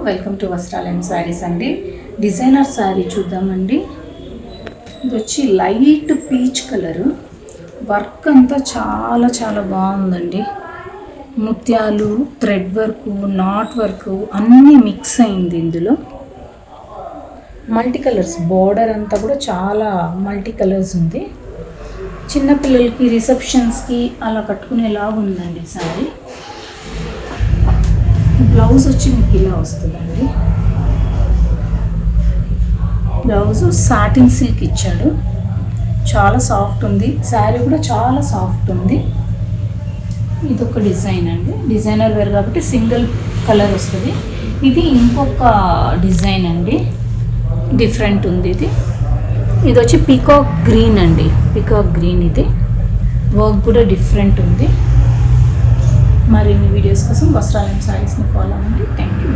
Welcome to వస్త్రాలయం saris అండి. Designer sari చూద్దామండి. ఇది వచ్చి లైట్ పీచ్ కలరు, వర్క్ అంతా చాలా చాలా బాగుందండి. ముత్యాలు, థ్రెడ్ వర్క్, నాట్ వర్క్ అన్నీ మిక్స్ అయింది. ఇందులో మల్టీ కలర్స్, బోర్డర్ అంతా కూడా చాలా మల్టీ కలర్స్ ఉంది. చిన్నపిల్లలకి రిసెప్షన్స్కి అలా కట్టుకునేలాగా ఉందండి శారీ. బ్లౌజ్ వచ్చి మీకు ఇలా వస్తుందండి. బ్లౌజ్ సాటిన్ సిల్క్ ఇచ్చాడు, చాలా సాఫ్ట్ ఉంది. శారీ కూడా చాలా సాఫ్ట్ ఉంది. ఇదొక డిజైన్ అండి, డిజైనర్ వేర్ కాబట్టి సింగిల్ కలర్ వస్తుంది. ఇది ఇంకొక డిజైన్ అండి, డిఫరెంట్ ఉంది. ఇది వచ్చి పీకాక్ గ్రీన్ అండి, పీకాక్ గ్రీన్. ఇది వర్క్ కూడా డిఫరెంట్ ఉంది. మరిన్ని వీడియోస్ కోసం వస్త్రాలయం శారీస్ని ఫాలో అవ్వండి. Thank you.